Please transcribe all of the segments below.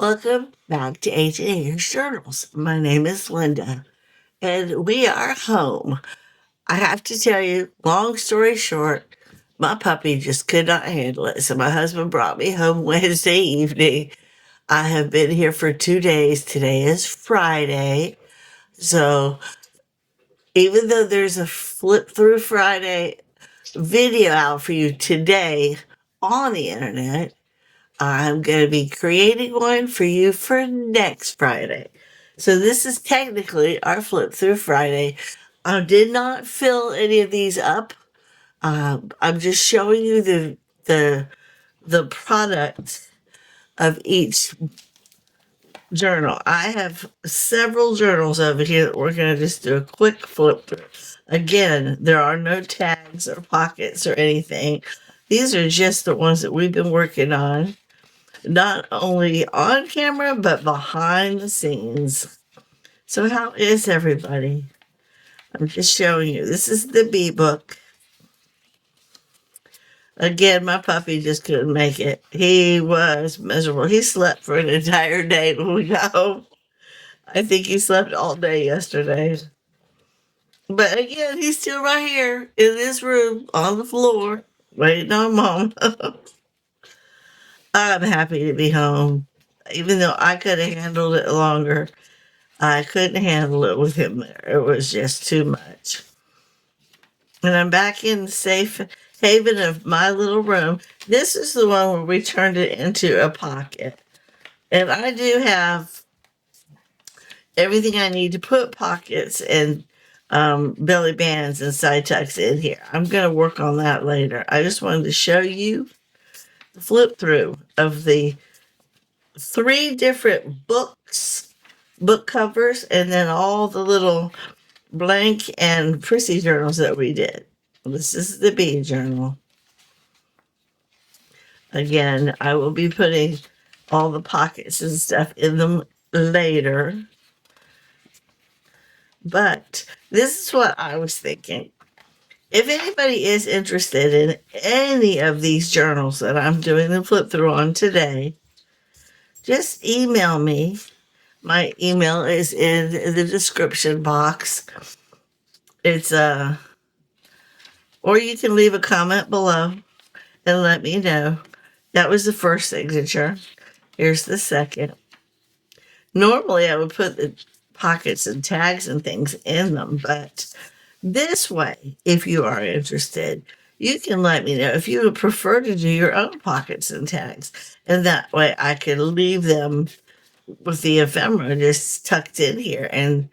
Welcome back to Ancient English Journals. My name is Linda, and we are home. I have to tell you, long story short, my puppy just could not handle it. So my husband brought me home Wednesday evening. I have been here for 2 days. Today is Friday. So even though there's a Flip Through Friday video out for you today on the internet, I'm going to be creating one for you for next Friday. So this is technically our Flip Through Friday. I did not fill any of these up. I'm just showing you the product of each journal. I have several journals over here that we're going to just do a quick flip through. Again, there are no tags or pockets or anything. These are just the ones that we've been working on, not only on camera, but behind the scenes. So how is everybody? I'm just showing you. This is the B book. Again, my puppy just couldn't make it. He was miserable. He slept for an entire day when we got home. I think he slept all day yesterday. But again, he's still right here in this room on the floor, waiting on Mom. I'm happy to be home. Even though I could have handled it longer, I couldn't handle it with him there. It was just too much. And I'm back in the safe haven of my little room. This is the one where we turned it into a pocket. And I do have everything I need to put pockets and belly bands and side tucks in here. I'm going to work on that later. I just wanted to show you the flip through of the 3 different books, book covers, and then all the little blank and prissy journals that we did. This is the B journal. Again, I will be putting all the pockets and stuff in them later. But this is what I was thinking. If anybody is interested in any of these journals that I'm doing the flip through on today, just email me. My email is in the description box. It's or you can leave a comment below and let me know. That was the first signature. Here's the second. Normally I would put the pockets and tags and things in them, but this way, if you are interested, you can let me know if you would prefer to do your own pockets and tags. And that way I can leave them with the ephemera just tucked in here and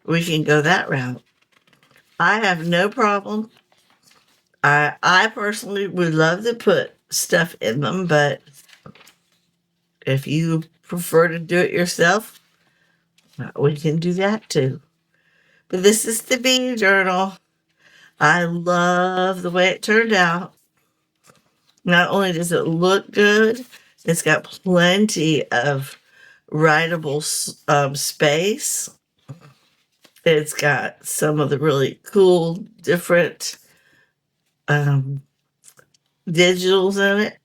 we can go that route. I have no problem. I personally would love to put stuff in them, but if you prefer to do it yourself, we can do that too. But this is the B journal. I love the way it turned out. Not only does it look good, it's got plenty of writable space. It's got some of the really cool, different digitals in it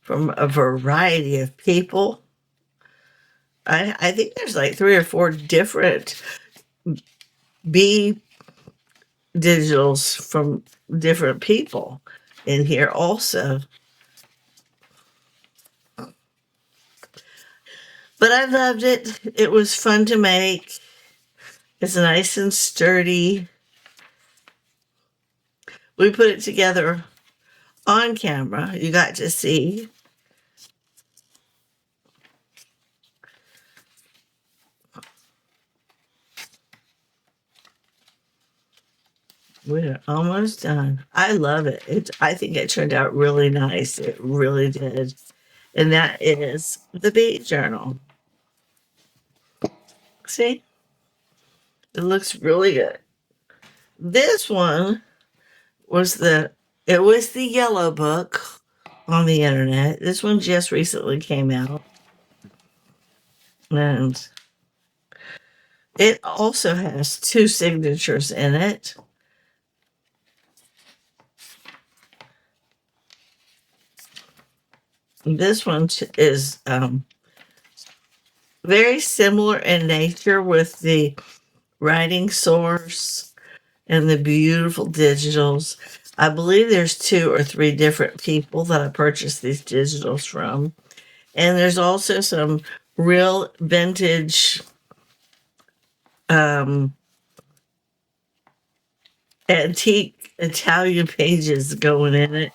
from a variety of people. I think there's like 3 or 4 different B digitals from different people in here also. But I loved it. It was fun to make. It's nice and sturdy. We put it together on camera. You got to see. We're almost done. I love it. I think it turned out really nice. It really did. And that is the B journal. See? It looks really good. This one was the yellow book on the internet. This one just recently came out. And it also has 2 signatures in it. This one is very similar in nature with the writing source and the beautiful digitals. I believe there's 2 or 3 different people that I purchased these digitals from. And there's also some real vintage um, antique Italian pages going in it.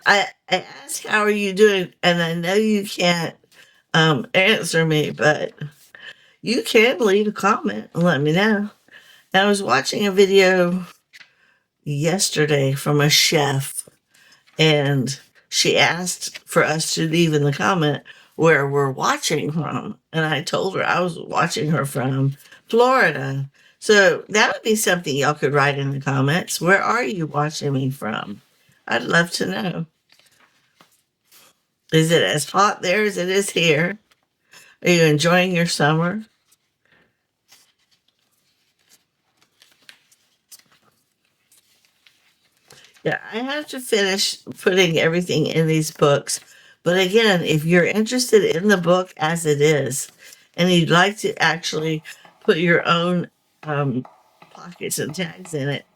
I asked, how are you doing? And I know you can't answer me, but you can leave a comment and let me know. And I was watching a video yesterday from a chef, and she asked for us to leave in the comment where we're watching from. And I told her I was watching her from Florida. So that would be something y'all could write in the comments. Where are you watching me from? I'd love to know. Is it as hot there as it is here? Are you enjoying your summer? Yeah, I have to finish putting everything in these books. But again, if you're interested in the book as it is, and you'd like to actually put your own pockets and tags in it,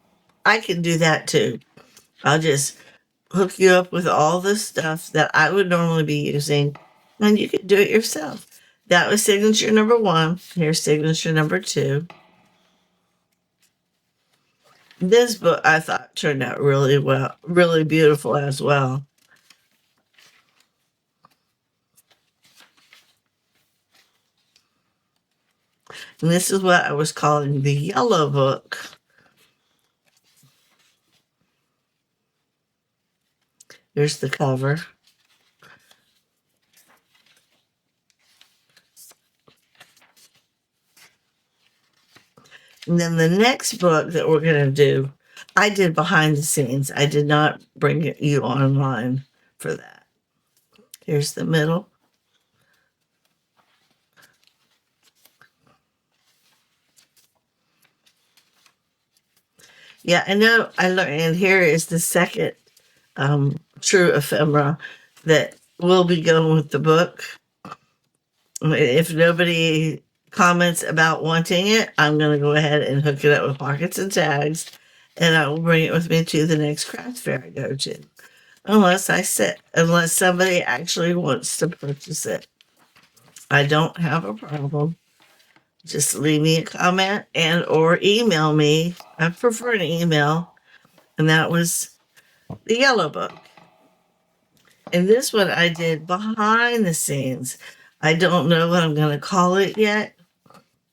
I can do that too. I'll just hook you up with all the stuff that I would normally be using, and you can do it yourself. That was signature number 1. Here's signature number 2. This book I thought turned out really well, really beautiful as well. And this is what I was calling the yellow book. Here's the cover. And then the next book that we're going to do, I did behind the scenes. I did not bring you online for that. Here's the middle. Yeah, I know. I learned, and here is the second true ephemera that will be going with the book. If nobody comments about wanting it, I'm going to go ahead and hook it up with pockets and tags, and I will bring it with me to the next craft fair I go to. Unless somebody actually wants to purchase it, I don't have a problem. Just leave me a comment and or email me. I prefer an email, and that was the yellow book. And this one I did behind the scenes. I don't know what I'm going to call it yet,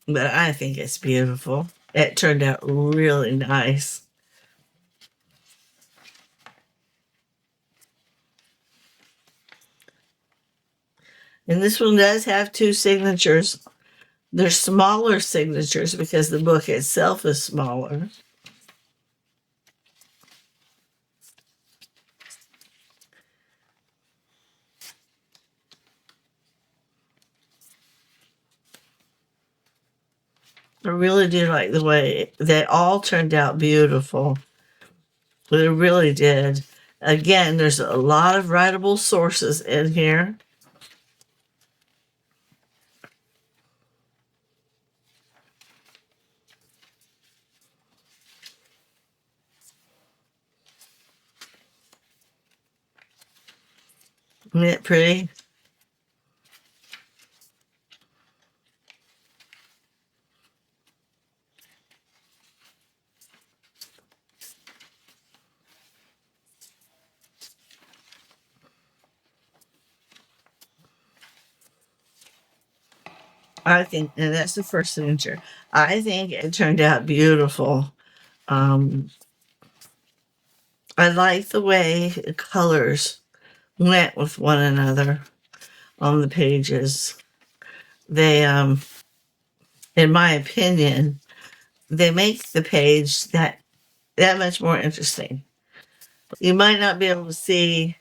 but I think it's beautiful. It turned out really nice. And this one does have 2 signatures. They're smaller signatures because the book itself is smaller. I really do like the way they all turned out beautiful. They really did. Again, there's a lot of writable sources in here. Isn't it pretty? I think, and that's the first signature. I think it turned out beautiful. Um, I like the way the colors went with one another on the pages. They, in my opinion, they make the page that much more interesting. You might not be able to see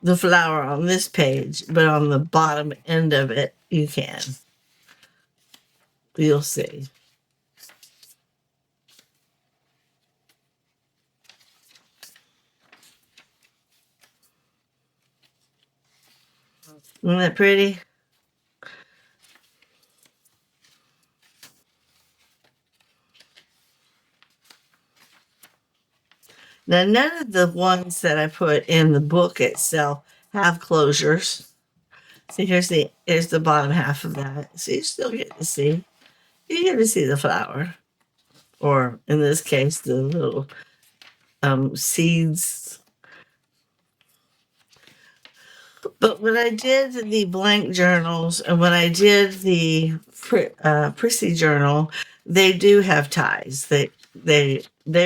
the flower on this page, but on the bottom end of it, you can. You'll see. Isn't that pretty? Now, none of the ones that I put in the book itself have closures. See, here's the bottom half of that. So you still get to see. You get to see the flower, or in this case, the little seeds. But when I did the blank journals and when I did the Prissy journal, they do have ties. They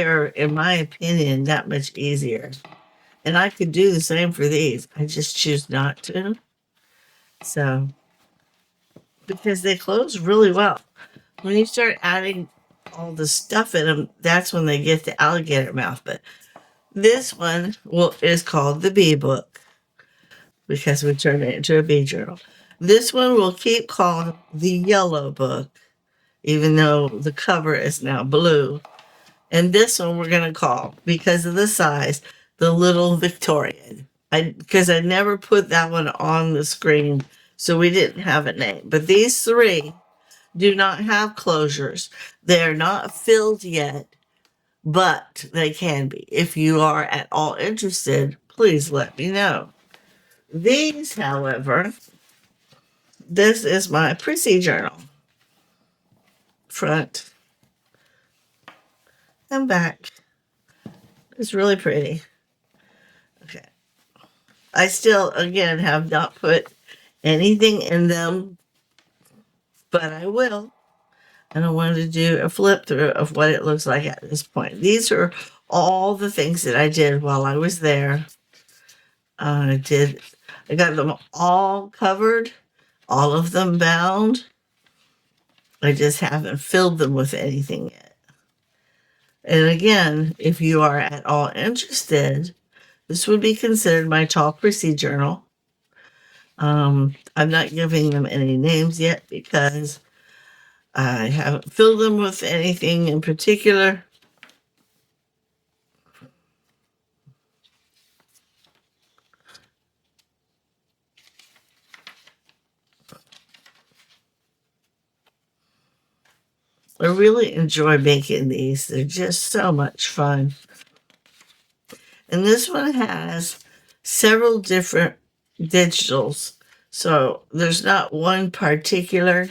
are, in my opinion, that much easier. And I could do the same for these. I just choose not to. So, because they close really well. When you start adding all the stuff in them, that's when they get the alligator mouth. But this one is called the bee book because we turned it into a bee journal. This one we'll keep calling the yellow book, even though the cover is now blue. And this one we're going to call, because of the size, the Little Victorian. Because I never put that one on the screen, so we didn't have a name. But these three do not have closures. They're not filled yet, but they can be. If you are at all interested, please let me know. These, however, this is my Prissy journal. Front and back. It's really pretty. Okay. I still, again, have not put anything in them, but I will. And I wanted to do a flip through of what it looks like at this point. These are all the things that I did while I was there. I got them all covered, all of them bound. I just haven't filled them with anything yet. And again, if you are at all interested, this would be considered my tall Prissy journal. I'm not giving them any names yet because I haven't filled them with anything in particular. I really enjoy making these. They're just so much fun. And this one has several different digitals. So there's not one particular.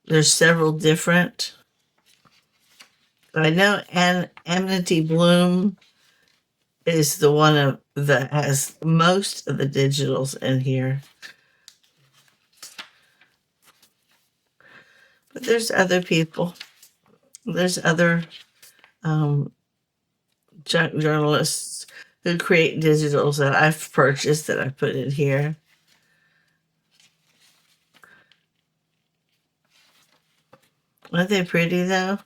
There's several different. I know Amity Bloom is the one that has most of the digitals in here. But there's other people. There's other journalists who create digitals that I've purchased that I put in here. Aren't they pretty though?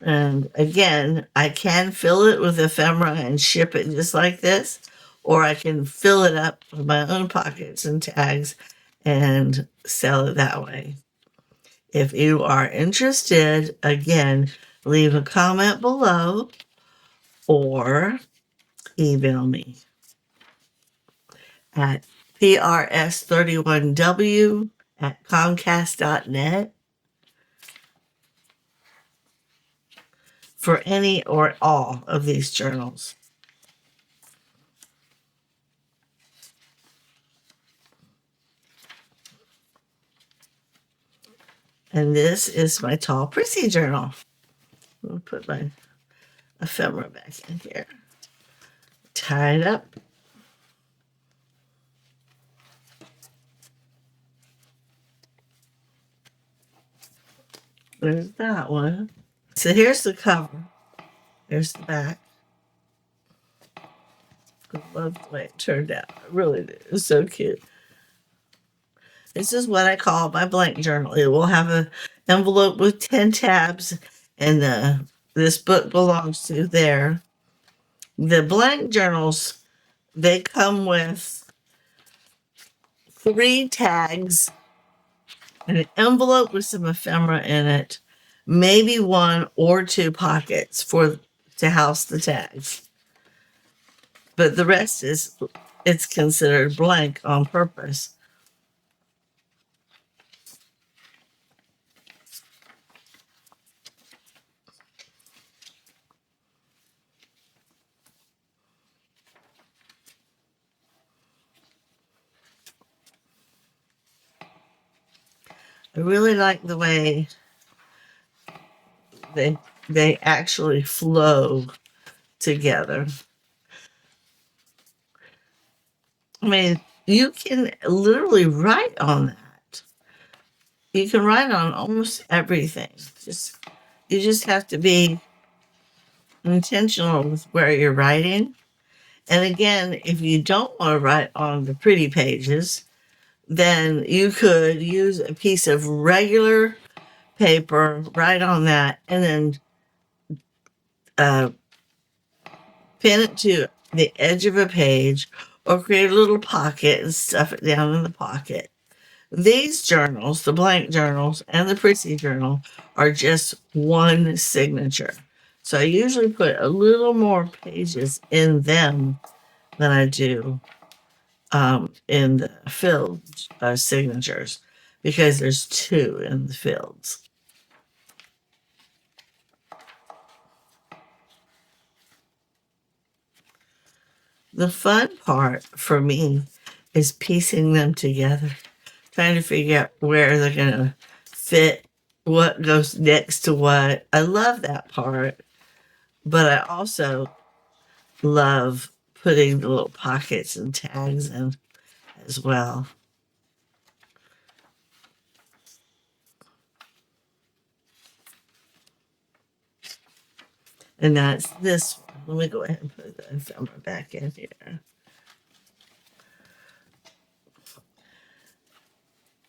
And again, I can fill it with ephemera and ship it just like this, or I can fill it up with my own pockets and tags and sell it that way. If you are interested, again, leave a comment below or email me at prs31w@comcast.net for any or all of these journals. And this is my tall Prissy journal. I'll put my ephemera back in here. Tie it up. There's that one. So here's the cover. There's the back. I love the way it turned out. I really do. It was so cute. This is what I call my blank journal. It will have an envelope with 10 tabs, and this book belongs to there. The blank journals, they come with 3 tags, an envelope with some ephemera in it, maybe 1 or 2 pockets to house the tags. But the rest is it's considered blank on purpose. I really like the way they they actually flow together. I mean, you can literally write on that. You can write on almost everything. You just have to be intentional with where you're writing. And again, if you don't want to write on the pretty pages, then you could use a piece of regular paper, write on that, and then uh, pin it to the edge of a page or create a little pocket and stuff it down in the pocket. These journals, the blank journals and the pretty journal, are just one signature. So I usually put a little more pages in them than I do in the field signatures, because there's two in the fields. The fun part for me is piecing them together, trying to figure out where they're going to fit, what goes next to what. I love that part, but I also love putting the little pockets and tags in as well. And that's this one. Let me go ahead and put the ephemera back in here.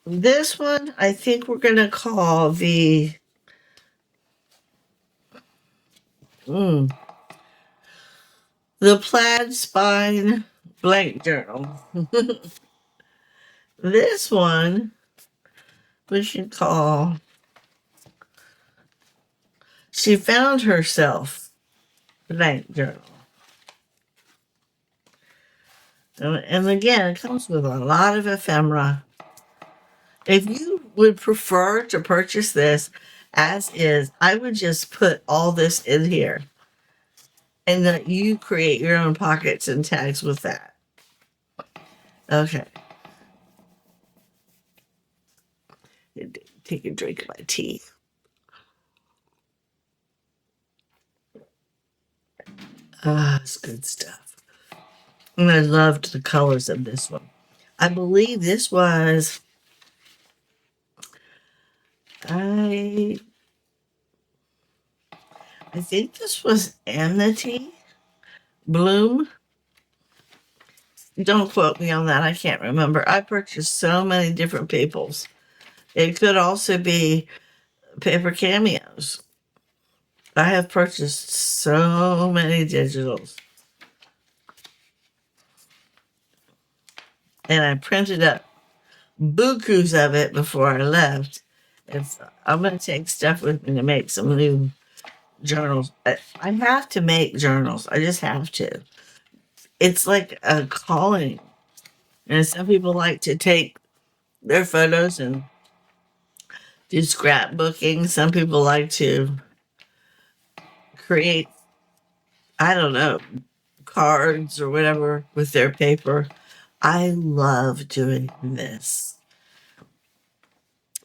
This one, I think we're going to call the Plaid Spine Blank Journal. This one we should call She Found Herself Blank Journal. And again, it comes with a lot of ephemera. If you would prefer to purchase this as is, I would just put all this in here and that you create your own pockets and tags with that. Okay. Take a drink of my tea. Ah, it's good stuff. And I loved the colors of this one. I believe this was, I think this was Amity Bloom. Don't quote me on that. I can't remember. I purchased so many different papers. It could also be paper cameos. I have purchased so many digitals. And I printed up bukus of it before I left. I'm going to take stuff with me to make some new journals. I have to make journals. I just have to. It's like a calling. And some people like to take their photos and do scrapbooking. Some people like to create, I don't know, cards or whatever with their paper. I love doing this.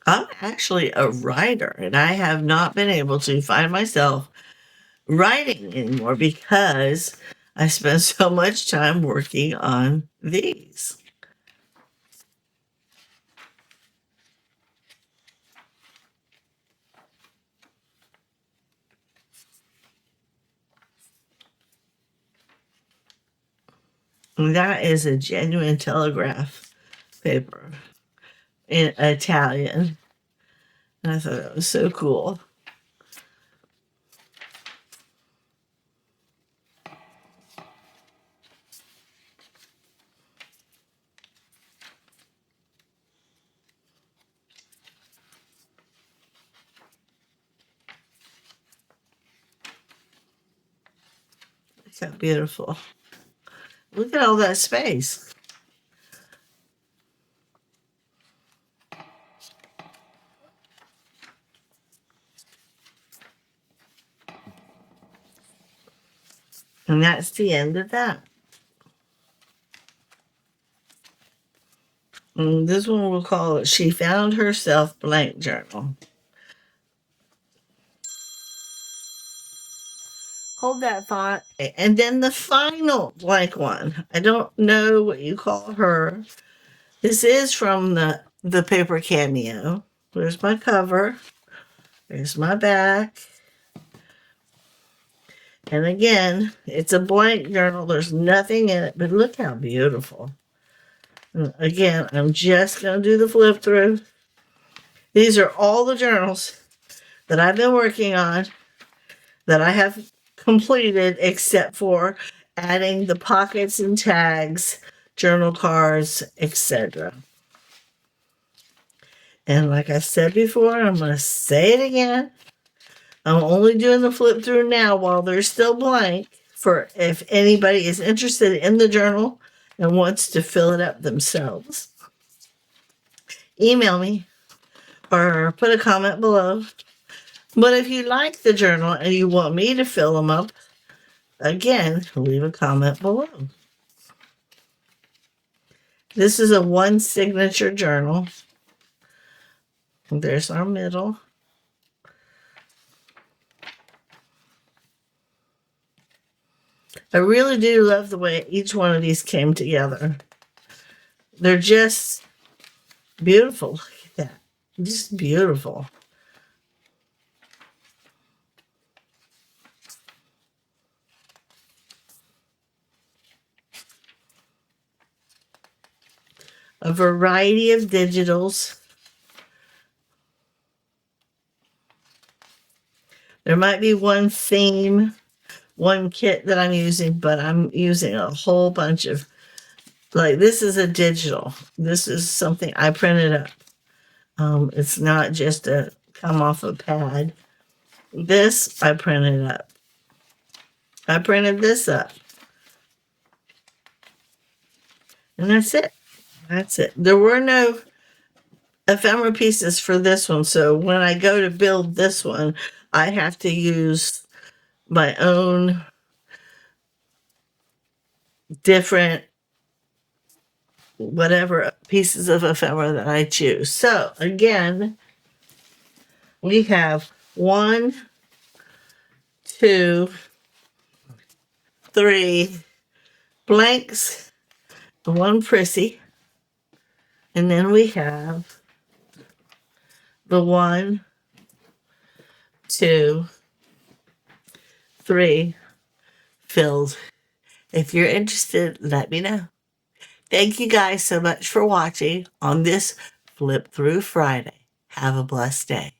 I'm actually a writer, and I have not been able to find myself writing anymore because I spend so much time working on these. And that is a genuine telegraph paper in Italian. And I thought that was so cool. Look how beautiful. Look at all that space. And that's the end of that. And this one we'll call it She Found Herself Blank Journal. Hold that thought. And then the final blank one. I don't know what you call her. This is from the paper cameo. There's my cover. There's my back. And again, it's a blank journal. There's nothing in it, but look how beautiful. And again, I'm just going to do the flip through. These are all the journals that I've been working on that I have completed, except for adding the pockets and tags, journal cards, etc. And like I said before, I'm going to say it again. I'm only doing the flip through now while they're still blank, for if anybody is interested in the journal and wants to fill it up themselves. Email me or put a comment below. But if you like the journal and you want me to fill them up, again, leave a comment below. This is a one signature journal. There's our middle. I really do love the way each one of these came together. They're just beautiful. Look at that. Just beautiful. A variety of digitals. There might be one theme, one kit that I'm using, but I'm using a whole bunch of, like, this is a digital. This is something I printed up. It's not just a come off a pad. This I printed up. I printed this up. And that's it. That's it. There were no ephemera pieces for this one, so when I go to build this one, I have to use my own different whatever pieces of ephemera that I choose. So again, we have 1, 2, 3 blanks, 1 prissy, and then we have the 1, 2, 3 filled. If you're interested, let me know. Thank you guys so much for watching on this Flip Through Friday. Have a blessed day.